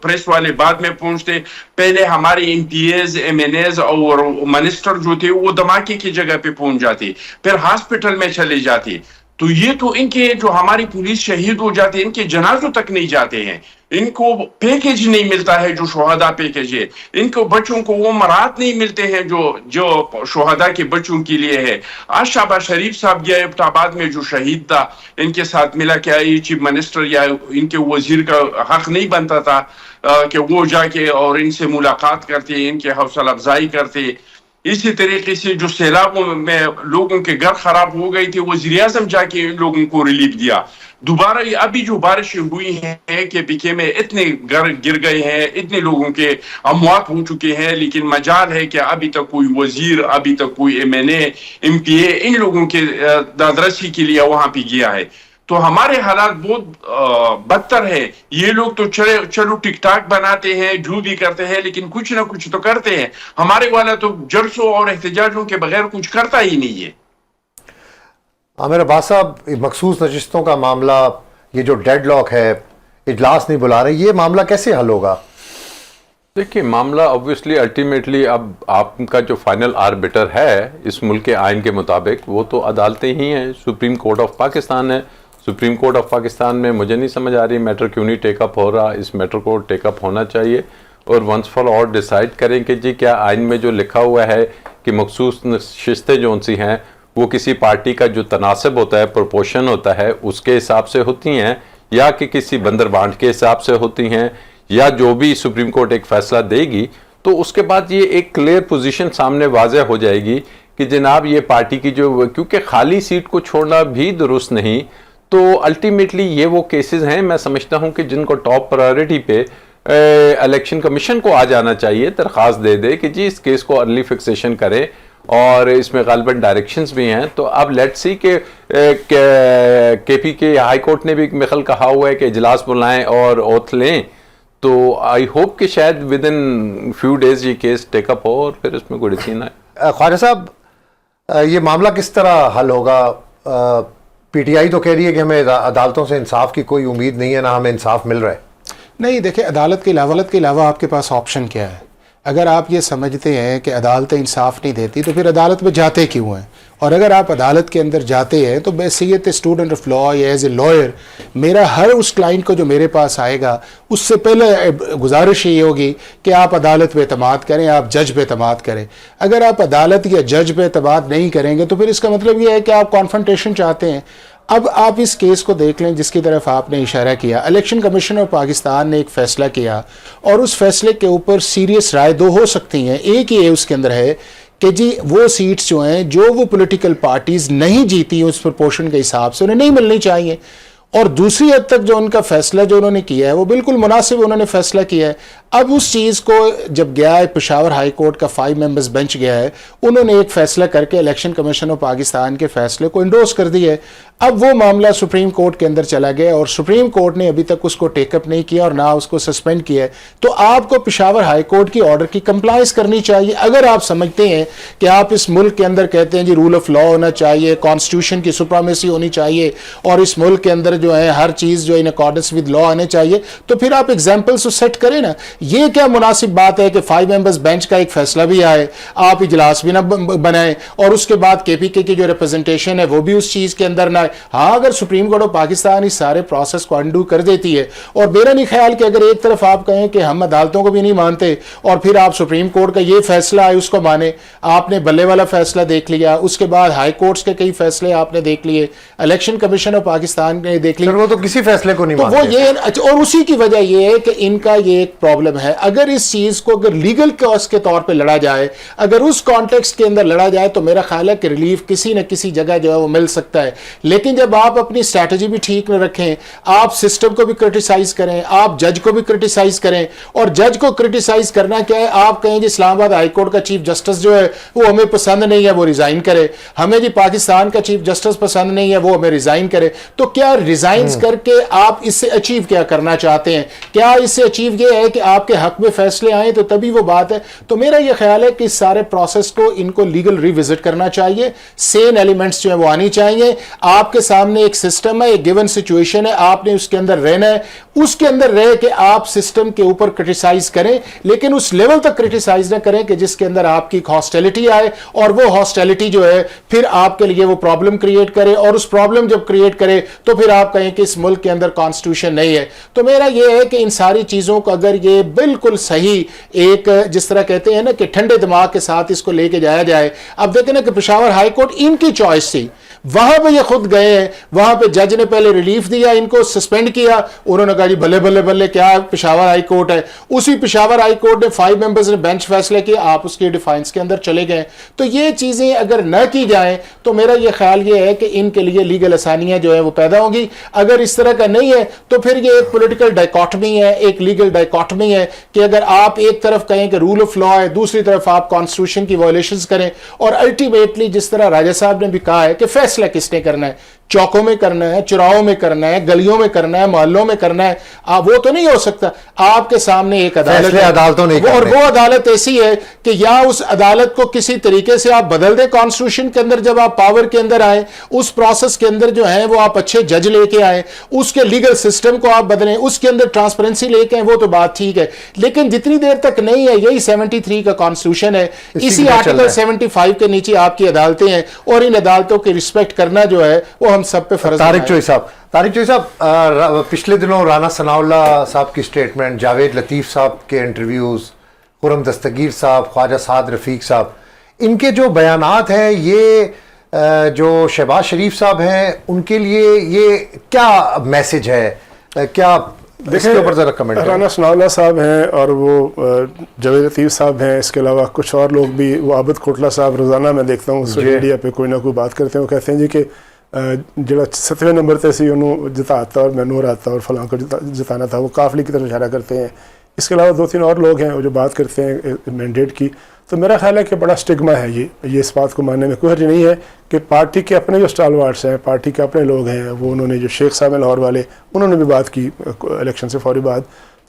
پریس والے بعد میں پہنچتے. پہلے ہمارے MPs, MNAs اور منسٹر جو تھے وہ دھماکے کی جگہ پہ پہنچ جاتے, پھر ہاسپٹل میں چلے جاتے. تو یہ تو ان کے جو ہماری پولیس شہید ہو جاتے ہیں ان کے جنازوں تک نہیں جاتے ہیں. ان کو پیکج نہیں ملتا ہے جو شہداء پیکج ہے. ان کو بچوں کو وہ مراد نہیں ملتے ہیں جو شہداء کے بچوں کے لیے ہے. آج شہباز شریف صاحب گیا ایبٹ آباد میں جو شہید تھا, ان کے ساتھ ملا. کیا یہ چیف منسٹر یا ان کے وزیر کا حق نہیں بنتا تھا کہ وہ جا کے اور ان سے ملاقات کرتے, ان کے حوصلہ افزائی کرتے؟ اسی طریقے سے جو سیلابوں میں لوگوں کے گھر خراب ہو گئی تھی, وزیر اعظم جا کے ان لوگوں کو ریلیف دیا. دوبارہ ابھی جو بارشیں ہوئی ہیں کہ پی کے میں اتنے گھر گر گئے ہیں, اتنے لوگوں کے اموات ہو چکے ہیں, لیکن مجال ہے کہ ابھی تک کوئی وزیر, ابھی تک کوئی ایم این اے, ایم پی اے ان لوگوں کے دادرسی کے لیے وہاں پہ گیا ہے. تو ہمارے حالات بہت بدتر ہے. یہ لوگ تو چلو ٹک ٹاک بناتے ہیں, جو بھی کرتے ہیں, لیکن کچھ نہ کچھ تو کرتے ہیں. ہمارے والا تو جلسوں اور احتجاجوں کے بغیر کچھ کرتا ہی نہیں ہے. عامر عباس صاحب, مخصوص نشستوں کا معاملہ, یہ جو ڈیڈ لاک ہے, اجلاس نہیں بلا رہے, یہ معاملہ کیسے حل ہوگا؟ دیکھیے معاملہ اوبویسلی الٹیمیٹلی اب آپ کا جو فائنل آربیٹر ہے اس ملک کے آئین کے مطابق وہ تو عدالتیں ہی ہیں. سپریم کورٹ آف پاکستان ہے. سپریم کورٹ آف پاکستان میں مجھے نہیں سمجھ آ رہی میٹر کیوں نہیں ٹیک اپ ہو رہا. اس میٹر کو ٹیک اپ ہونا چاہیے اور ونس فار آل ڈیسائیڈ کریں کہ جی کیا آئین میں جو لکھا ہوا ہے کہ مخصوص نشستیں جو ان سی ہیں وہ کسی پارٹی کا جو تناسب ہوتا ہے, پروپورشن ہوتا ہے, اس کے حساب سے ہوتی ہیں, یا کہ کسی بندر بانٹ کے حساب سے ہوتی ہیں, یا جو بھی سپریم کورٹ ایک فیصلہ دے گی تو اس کے بعد یہ ایک کلیئر پوزیشن سامنے واضح ہو جائے گی کہ جناب یہ پارٹی کی جو, کیونکہ خالی سیٹ کو چھوڑنا بھی درست نہیں, تو الٹیمیٹلی یہ وہ کیسز ہیں میں سمجھتا ہوں کہ جن کو ٹاپ پرائیورٹی پہ الیکشن کمیشن کو آ جانا چاہیے, درخواست دے دے کہ جی اس کیس کو ارلی فکسیشن کرے, اور اس میں غالباً ڈائریکشنز بھی ہیں. تو اب لیٹ سی کہ کے پی کے ہائی کورٹ نے بھی میخل کہا ہوا ہے کہ اجلاس بلائیں اور اوتھ لیں, تو آئی ہوپ کہ شاید ود ان فیو ڈیز یہ کیس ٹیک اپ ہو اور پھر اس میں کوئی ڈیسیژن آئے. خواجہ صاحب یہ معاملہ کس طرح حل ہوگا؟ پی ٹی آئی تو کہہ رہی ہے کہ ہمیں عدالتوں سے انصاف کی کوئی امید نہیں ہے, نہ ہمیں انصاف مل رہا ہے. نہیں دیکھیں, عدالت کے علاوہ آپ کے پاس آپشن کیا ہے؟ اگر آپ یہ سمجھتے ہیں کہ عدالت انصاف نہیں دیتی تو پھر عدالت میں جاتے کیوں ہیں؟ اور اگر آپ عدالت کے اندر جاتے ہیں تو بحیثیت اسٹوڈنٹ آف لا یا ایز اے لائر میرا ہر اس کلائنٹ کو جو میرے پاس آئے گا اس سے پہلے گزارش یہ ہوگی کہ آپ عدالت پہ اعتماد کریں, آپ جج پہ اعتماد کریں. اگر آپ عدالت یا جج پہ اعتماد نہیں کریں گے تو پھر اس کا مطلب یہ ہے کہ آپ کانفرنٹیشن چاہتے ہیں. اب آپ اس کیس کو دیکھ لیں جس کی طرف آپ نے اشارہ کیا. الیکشن کمیشن آف پاکستان نے ایک فیصلہ کیا اور اس فیصلے کے اوپر سیریس رائے دو ہو سکتی ہیں. ایک یہ اس کے اندر ہے کہ جی وہ سیٹس جو ہیں جو وہ پولیٹیکل پارٹیز نہیں جیتی اس پرپورشن کے حساب سے انہیں نہیں ملنی چاہیے, اور دوسری حد تک جو ان کا فیصلہ جو انہوں نے کیا ہے وہ بالکل مناسب انہوں نے فیصلہ کیا ہے. اب اس چیز کو جب گیا ہے پشاور ہائی کورٹ کا 5 ممبرز بینچ گیا ہے, انہوں نے ایک فیصلہ کر کے الیکشن کمیشن آف پاکستان کے فیصلے کو انڈورس کر دیا ہے. اب وہ معاملہ سپریم کورٹ کے اندر چلا گیا اور سپریم کورٹ نے ابھی تک اس کو ٹیک اپ نہیں کیا اور نہ اس کو سسپینڈ کیا ہے. تو آپ کو پشاور ہائی کورٹ کی آرڈر کی کمپلائنس کرنی چاہیے. اگر آپ سمجھتے ہیں کہ آپ اس ملک کے اندر کہتے ہیں جی رول آف لا ہونا چاہیے, کانسٹیٹیوشن کی سپرامیسی ہونی چاہیے اور اس ملک کے اندر جو ہے ہر چیز جو ان اکارڈنس ود لا آنے چاہیے, تو پھر آپ ایگزامپلس سیٹ کریں نا. یہ کیا مناسب بات ہے کہ 5 ممبرز بینچ کا ایک فیصلہ بھی آئے, آپ اجلاس بھی نہ بنائیں اور اس کے بعد کے پی کے کی جو ریپرزنٹیشن ہے وہ بھی اس چیز کے اندر نہ آئے. ہاں اگر سپریم کورٹ آف پاکستان اس سارے پروسیس کو انڈو کر دیتی ہے, اور میرا نہیں خیال کہ اگر ایک طرف آپ کہیں کہ ہم عدالتوں کو بھی نہیں مانتے اور پھر آپ سپریم کورٹ کا یہ فیصلہ ہے اس کو مانے, آپ نے بلے والا فیصلہ دیکھ لیا, اس کے بعد ہائی کورٹس کے کئی فیصلے آپ نے دیکھ لیے, الیکشن کمیشن آف پاکستان نے دیکھ لیے, وہ تو کسی فیصلے کو نہیں تو وہ مانتے. یہ اور اسی کی وجہ یہ ہے کہ ان کا یہ ایک پرابلم ہے. اگر اس چیز کو اگر لیگل کاز کے طور پہ لڑا جائے, اگر اس کانٹیکسٹ کے اندر لڑا جائے تو میرا خیال ہے کہ ریلیف کسی نہ کسی جگہ جو ہے وہ مل سکتا ہے. لیکن جب آپ اپنی اسٹریٹجی بھی ٹھیک نہ رکھیں, آپ سسٹم کو بھی کرٹیسائز کریں, آپ جج کو بھی کرٹیسائز کریں, اور جج کو کرٹیسائز کرنا کیا ہے, آپ کہیں جی اسلام آباد ہائی کورٹ کا چیف جسٹس جو ہے وہ ہمیں پسند نہیں ہے وہ ریزائن کرے, ہمیں جی پاکستان کا چیف جسٹس پسند نہیں ہے وہ ہمیں ریزائن کرے. تو کیا ریزائنز کر کے آپ اس سے اچیو کیا کرنا چاہتے ہیں؟ کیا اس سے اچیو یہ ہے کہ آپ کے حق میں فیصلے آئیں تو تبھی وہ بات ہے؟ تو میرا یہ خیال ہے کہ اس سارے پروسیس کو ان کو لیگل ریوزٹ کرنا چاہیے. سین ایلیمنٹس جو ہیں وہ آنی چاہیے. آپ کے سامنے ایک سسٹم ہے, ایک گیون سچویشن ہے, آپ نے اس کے اندر رہنا ہے, اس کے اندر رہ کے آپ سسٹم کے اوپر کرٹیسائز کریں, لیکن اس لیول تک کرٹیسائز نہ کریں کہ جس کے اندر آپ کی ہاسٹیلٹی آئے, اور وہ ہاسٹیلٹی جو ہے پھر آپ کے لیے وہ پرابلم کریٹ کرے, اور اس پرابلم جب کریٹ کرے تو پھر آپ کہیں کہ اس ملک کے اندر کانسٹیٹیوشن نہیں ہے. تو میرا یہ ہے کہ ان ساری چیزوں کو اگر یہ بالکل صحیح ایک جس طرح کہتے ہیں نا کہ ٹھنڈے دماغ کے ساتھ اس کو لے کے جایا جائے. اب دیکھیں نا کہ پشاور ہائی کورٹ ان کی چوائس تھی, وہاں پہ یہ خود گئے ہیں, وہاں پہ جج نے پہلے ریلیف دیا, ان کو سسپینڈ کیا, انہوں نے کہا جی بلے بلے بلے کیا پشاور ہائی کورٹ ہے. اسی پشاور ہائی کورٹ نے 5 ممبرز نے بینچ فیصلے کیا, آپ اس کی ڈیفائنس کے اندر چلے گئے. تو یہ چیزیں اگر نہ کی جائیں تو میرا یہ خیال یہ ہے کہ ان کے لیے لیگل آسانیاں جو ہے وہ پیدا ہوں گی. اگر اس طرح کا نہیں ہے تو پھر یہ ایک پولیٹیکل ڈائکاٹمی ہے, ایک لیگل ڈائکاٹمی ہے کہ اگر آپ ایک طرف کہیں کہ رول آف لا ہے, دوسری طرف آپ کانسٹیٹیوشن کی وائلیشنز کریں, اور الٹیمیٹلی جس طرح راجہ صاحب نے بھی کہا ہے کہ فیصلہ کس نے کرنا ہے, چوکوں میں کرنا ہے, چراہوں میں کرنا ہے, گلیوں میں کرنا ہے, محلوں میں کرنا ہے. وہ تو نہیں ہو سکتا. آپ کے سامنے ایک عدالت ہے, عدالتوں نے اور وہ عدالت ایسی ہے کہ یا اس عدالت کو کسی طریقے سے آپ بدل دیں کانسٹیٹیوشن کے اندر, جب آپ پاور کے اندر آئیں اس پروسیس کے اندر جو ہے وہ آپ اچھے جج لے کے آئیں, اس کے لیگل سسٹم کو آپ بدلیں, اس کے اندر ٹرانسپیرنسی لے کے آئیں, وہ تو بات ٹھیک ہے. لیکن جتنی دیر تک نہیں ہے, یہی 73 کا کانسٹیٹیوشن ہے, اسی آرٹیکل 75 کے نیچے آپ کی عدالتیں ہیں, اور ان عدالتوں کی رسپیکٹ کرنا جو ہے وہ ہم سب پہ فرض ہے. طارق چوئی صاحب, پچھلے دنوں رانا ثناء اللہ صاحب کی سٹیٹمنٹ, جاوید لطیف صاحب کے انٹرویوز, خرم دستگیر صاحب, خواجہ سعد رفیق صاحب, ان کے جو بیانات ہیں, یہ جو شہباز شریف صاحب ہیں ان کے لیے یہ کیا میسج ہے کیا اس کے اوپر ذرا کمنٹ کریں؟ رانا ثناءاللہ صاحب ہیں اور وہ جاوید لطیف صاحب ہیں، اس کے علاوہ کچھ اور لوگ بھی، وہ عابد کوٹلا صاحب روزانہ میں دیکھتا ہوں سوشل میڈیا پہ کوئی نہ کوئی بات کرتے ہیں. وہ کہتے ہیں جی کہ جڑا 7ویں نمبر تے سی انہوں جتاتا اور مینو آتا اور فلاں کو جتانا تھا، وہ قافلے کی طرف اشارہ کرتے ہیں. اس کے علاوہ 2-3 اور لوگ ہیں وہ جو بات کرتے ہیں مینڈیٹ کی. تو میرا خیال ہے کہ بڑا سٹگما ہے یہ اس بات کو ماننے میں کوئی حرج نہیں ہے کہ پارٹی کے اپنے جو اسٹالوارٹس ہیں، پارٹی کے اپنے لوگ ہیں، وہ انہوں نے جو شیخ صاحب ہیں لاہور والے، انہوں نے بھی بات کی الیکشن سے فوری بعد.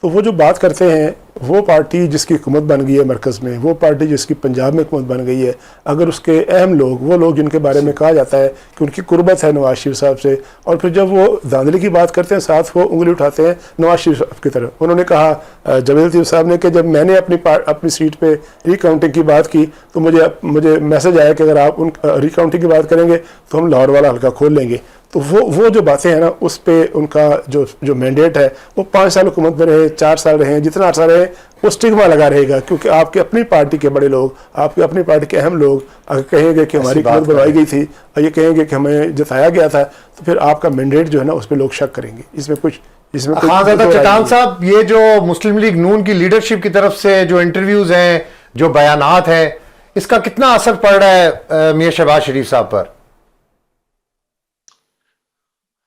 تو وہ جو بات کرتے ہیں، وہ پارٹی جس کی حکومت بن گئی ہے مرکز میں، وہ پارٹی جس کی پنجاب میں حکومت بن گئی ہے، اگر اس کے اہم لوگ، وہ لوگ جن کے بارے میں کہا جاتا ہے کہ ان کی قربت ہے نواز شریف صاحب سے، اور پھر جب وہ دھاندلی کی بات کرتے ہیں ساتھ وہ انگلی اٹھاتے ہیں نواز شریف صاحب کی طرف. انہوں نے کہا جاوید لطیف صاحب نے کہ جب میں نے اپنی سیٹ پہ ری کاؤنٹنگ کی بات کی تو مجھے میسج آیا کہ اگر آپ ان ری کاؤنٹنگ کی بات کریں گے تو ہم لاہور والا حلقہ کھول لیں گے. تو وہ جو باتیں ہیں نا، اس پہ ان کا جو مینڈیٹ ہے، وہ 5 سال حکومت میں رہے، 4 سال رہے، جتنا عرصہ رہے، وہ سٹگما لگا رہے گا. کیونکہ آپ کے اپنی پارٹی کے بڑے لوگ، آپ کے اپنی پارٹی کے اہم لوگ اگر کہیں گے کہ ہماری حکومت بنوائی گئی تھی اور یہ کہیں گے کہ ہمیں جتایا گیا تھا، تو پھر آپ کا مینڈیٹ جو ہے نا اس پہ لوگ شک کریں گے. اس میں خانزادہ چٹان صاحب، یہ جو مسلم لیگ نون کی لیڈرشپ کی طرف سے جو انٹرویوز ہیں، جو بیانات ہیں، اس کا کتنا اثر پڑ رہا ہے میاں شہباز شریف صاحب پر؟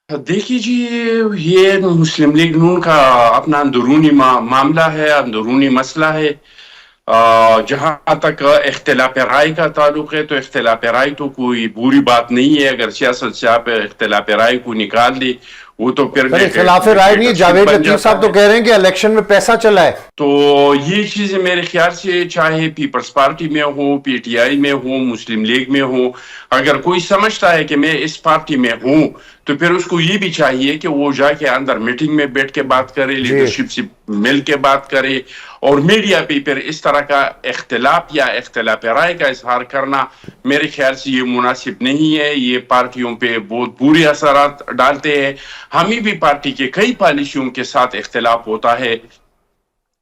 دیکھیے جی، یہ مسلم لیگ نون کا اپنا اندرونی معاملہ ہے، اندرونی مسئلہ ہے. جہاں تک اختلاف رائے کا تعلق ہے تو اختلاف رائے تو کوئی بری بات نہیں ہے. اگر سیاست سے آپ اختلاف رائے کو نکال دیں وہ تو پھر اختلاف رائے نہیں. جاوید لطیف صاحب تو کہہ رہے ہیں کہ الیکشن میں پیسہ چلا ہے. تو یہ چیزیں میرے خیال سے چاہے پیپلز پارٹی میں ہو، پی ٹی آئی میں ہو، مسلم لیگ میں ہو، اگر کوئی سمجھتا ہے کہ میں اس پارٹی میں ہوں تو پھر اس کو یہ بھی چاہیے کہ وہ جا کے اندر میٹنگ میں بیٹھ کے بات کرے، لیڈرشپ سے مل کے بات کرے. اور میڈیا پہ پھر اس طرح کا اختلاف یا اختلاف رائے کا اظہار کرنا میرے خیال سے یہ مناسب نہیں ہے. یہ پارٹیوں پہ بہت برے اثرات ڈالتے ہیں. ہمیں بھی پارٹی کے کئی پالیسیوں کے ساتھ اختلاف ہوتا ہے،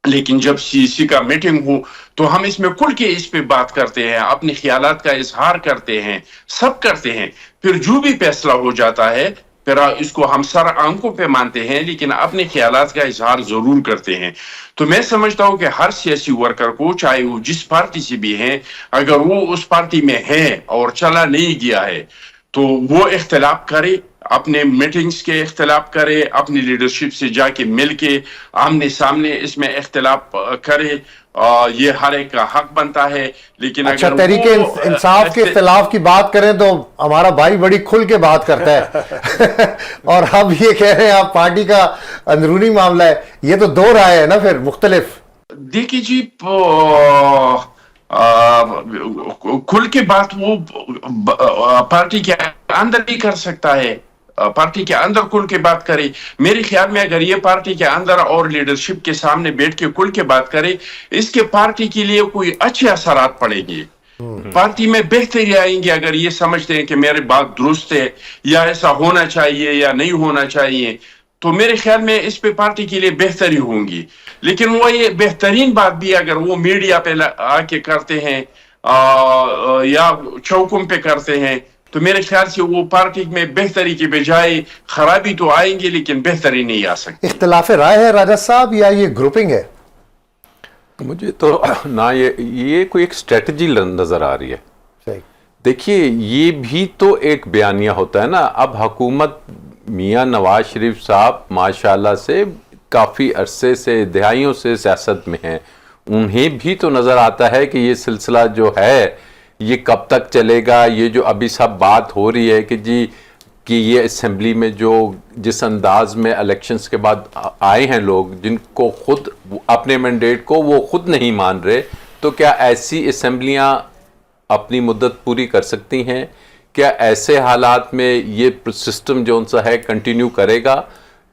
لیکن جب سی کا میٹنگ ہو تو ہم اس میں کھل کے اس پہ بات کرتے ہیں، اپنے خیالات کا اظہار کرتے ہیں، سب کرتے ہیں. پھر جو بھی فیصلہ ہو جاتا ہے پھر اس کو ہم سر آنکھوں پہ مانتے ہیں، لیکن اپنے خیالات کا اظہار ضرور کرتے ہیں. تو میں سمجھتا ہوں کہ ہر سیاسی ورکر کو، چاہے وہ جس پارٹی سے بھی ہیں، اگر وہ اس پارٹی میں ہے اور چلا نہیں گیا ہے تو وہ اختلاف کرے، اپنے میٹنگز کے اختلاف کرے، اپنی لیڈرشپ سے جا کے مل کے آمنے سامنے اس میں اختلاف کرے. یہ ہر ایک کا حق بنتا ہے. لیکن اچھا، تحریک انصاف کے اختلاف کی بات کریں تو ہمارا بھائی بڑی کھل کے بات کرتا ہے اور اب یہ کہہ رہے ہیں آپ پارٹی کا اندرونی معاملہ ہے. یہ تو دو رائے ہے نا پھر مختلف. دیکھیے جی، کھل کے بات وہ پارٹی کے اندر بھی کر سکتا ہے، پارٹی کے اندر کھل کے بات کرے. میرے خیال میں اگر یہ پارٹی کے اندر اور لیڈرشپ کے سامنے بیٹھ کے کھل کے بات کرے، اس کے پارٹی کے لیے کوئی اچھے اثرات پڑیں گے، پارٹی میں بہتری آئیں گی. اگر یہ سمجھتے ہیں کہ میری بات درست ہے یا ایسا ہونا چاہیے یا نہیں ہونا چاہیے تو میرے خیال میں اس پہ پارٹی کے لیے بہتری ہوں گی. لیکن وہ یہ بہترین بات بھی اگر وہ میڈیا پہ آ کے کرتے ہیں یا چوکوں پہ کرتے ہیں تو میرے خیال سے وہ پارٹی میں بہتری کے بجائے خرابی تو آئیں گے لیکن بہتری نہیں آ سکتی. اختلاف رائے ہے راجہ صاحب یا یہ گروپنگ ہے؟ مجھے تو نہ یہ کوئی ایک اسٹریٹجی نظر آ رہی ہے. صحیح. دیکھیے، یہ بھی تو ایک بیانیہ ہوتا ہے نا. اب حکومت میاں نواز شریف صاحب ماشاءاللہ سے کافی عرصے سے، دہائیوں سے سیاست میں ہیں. انہیں بھی تو نظر آتا ہے کہ یہ سلسلہ جو ہے یہ کب تک چلے گا. یہ جو ابھی سب بات ہو رہی ہے کہ جی کہ یہ اسمبلی میں جو جس انداز میں الیکشنز کے بعد آئے ہیں لوگ، جن کو خود اپنے مینڈیٹ کو وہ خود نہیں مان رہے، تو کیا ایسی اسمبلیاں اپنی مدت پوری کر سکتی ہیں؟ کیا ایسے حالات میں یہ سسٹم جو سا ہے کنٹینیو کرے گا؟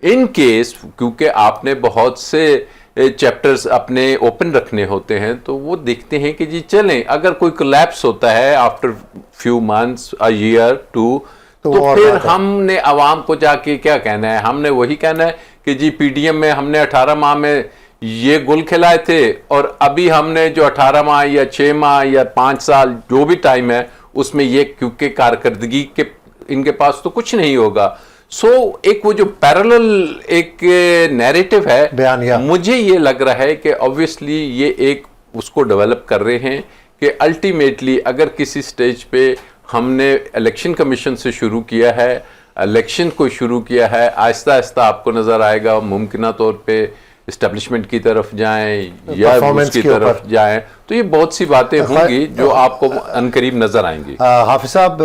ان کیس کیونکہ آپ نے بہت سے چیپٹرز اپنے اوپن رکھنے ہوتے ہیں تو وہ دیکھتے ہیں کہ جی چلیں اگر کوئی کولیپس ہوتا ہے after few months, a year, 2، تو پھر ہم نے عوام کو جا کے کیا کہنا ہے؟ ہم نے وہی کہنا ہے کہ جی پی ڈی ایم میں ہم نے 18 ماہ میں یہ گل کھلائے تھے اور ابھی ہم نے جو 18 ماہ یا 6 ماہ یا 5 سال جو بھی ٹائم ہے اس میں یہ، کیونکہ کارکردگی کے ان کے پاس تو کچھ نہیں ہوگا، سو ایک وہ جو پیرالل ایک نیریٹو ہے بیانیہ، مجھے یہ لگ رہا ہے کہ obviously یہ ایک اس کو ڈیولپ کر رہے ہیں کہ الٹیمیٹلی اگر کسی سٹیج پہ ہم نے الیکشن کمیشن سے شروع کیا ہے، الیکشن کو شروع کیا ہے، آہستہ آہستہ آپ کو نظر آئے گا ممکنہ طور پہ اسٹیبلشمنٹ کی طرف جائیں یا اس کی طرف جائیں، تو یہ بہت سی باتیں ہوں گی جو آپ کو عنقریب نظر آئیں گی۔ حافظ صاحب،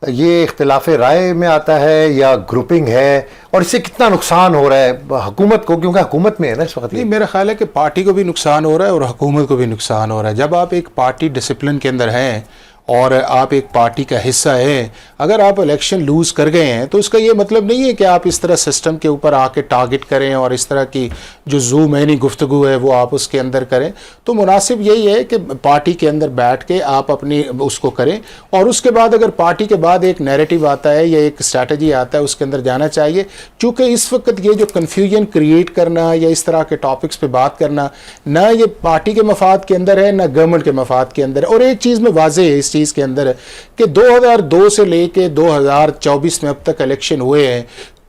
یہ اختلاف رائے میں آتا ہے یا گروپنگ ہے، اور اس سے کتنا نقصان ہو رہا ہے حکومت کو، کیونکہ حکومت میں ہے نا اس وقت؟ نہیں، میرا خیال ہے کہ پارٹی کو بھی نقصان ہو رہا ہے اور حکومت کو بھی نقصان ہو رہا ہے۔ جب آپ ایک پارٹی ڈسپلن کے اندر ہیں اور آپ ایک پارٹی کا حصہ ہیں، اگر آپ الیکشن لوز کر گئے ہیں تو اس کا یہ مطلب نہیں ہے کہ آپ اس طرح سسٹم کے اوپر آ کے ٹارگٹ کریں اور اس طرح کی جو زو مینی گفتگو ہے وہ آپ اس کے اندر کریں۔ تو مناسب یہی ہے کہ پارٹی کے اندر بیٹھ کے آپ اپنی اس کو کریں، اور اس کے بعد اگر پارٹی کے بعد ایک نیریٹو آتا ہے یا ایک اسٹریٹجی آتا ہے اس کے اندر جانا چاہیے، چونکہ اس وقت یہ جو کنفیوژن کریٹ کرنا یا اس طرح کے ٹاپکس پہ بات کرنا نہ یہ پارٹی کے مفاد کے اندر ہے نہ گورنمنٹ کے مفاد کے اندر ہے۔ اور ایک چیز میں واضح ہے اس چیز کے اندر کہ 2002 سے لے کے 2024 میں اب تک الیکشن ہوئے ہیں،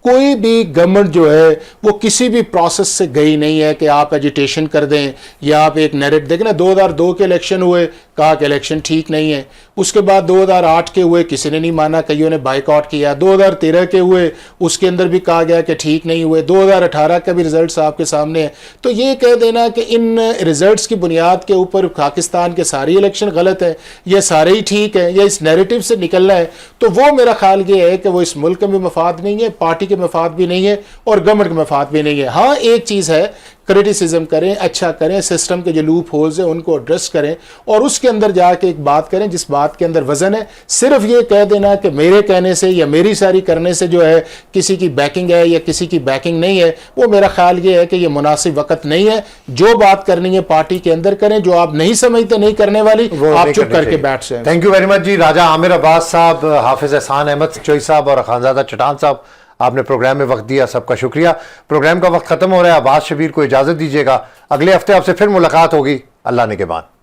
کوئی بھی گورنمنٹ جو ہے وہ کسی بھی پروسیس سے گئی نہیں ہے کہ آپ ایجیٹیشن کر دیں یا آپ ایک نیریٹ دیکھیں نا۔ 2002 کے الیکشن ہوئے، کہا کہ الیکشن ٹھیک نہیں ہے، اس کے بعد 2008 کے ہوئے کسی نے نہیں مانا، کئیوں نے بائیک آؤٹ کیا، 2013 کے ہوئے اس کے اندر بھی کہا گیا کہ ٹھیک نہیں ہوئے، 2018 کا بھی رزلٹس آپ کے سامنے ہیں۔ تو یہ کہہ دینا کہ ان رزلٹس کی بنیاد کے اوپر پاکستان کے ساری الیکشن غلط ہے یا سارے ہی ٹھیک ہیں یا اس نیریٹو سے نکلنا ہے، تو وہ میرا خیال یہ ہے کہ وہ اس ملک میں مفاد نہیں ہے، پارٹی کے مفاد بھی نہیں ہے اور گورنمنٹ کے مفاد بھی نہیں ہے۔ ہاں ایک چیز ہے، کریٹیسزم کریں، اچھا کریں، سسٹم کے جو لوپ ہولز ہیں ان کو ایڈریس کریں اور اس کے اندر جا کے ایک بات کریں جس بات کے اندر وزن ہے۔ صرف یہ کہہ دینا کہ میرے کہنے سے یا میری ساری کرنے سے جو ہے کسی کی بیکنگ ہے یا کسی کی بیکنگ نہیں ہے، وہ میرا خیال یہ ہے کہ یہ مناسب وقت نہیں ہے۔ جو بات کرنی ہے پارٹی کے اندر کریں، جو آپ نہیں سمجھتے نہیں کرنے والی آپ چپ کر کے بیٹھ جائیں۔ تھینک یو ویری مچ جی۔ راجہ عامر عباس صاحب، حافظ احسان احمد چوئی صاحب اور خانزادہ چٹان صاحب، آپ نے پروگرام میں وقت دیا، سب کا شکریہ۔ پروگرام کا وقت ختم ہو رہا ہے، عباس شبیر کو اجازت دیجیے گا، اگلے ہفتے آپ سے پھر ملاقات ہوگی۔ اللہ نگہبان۔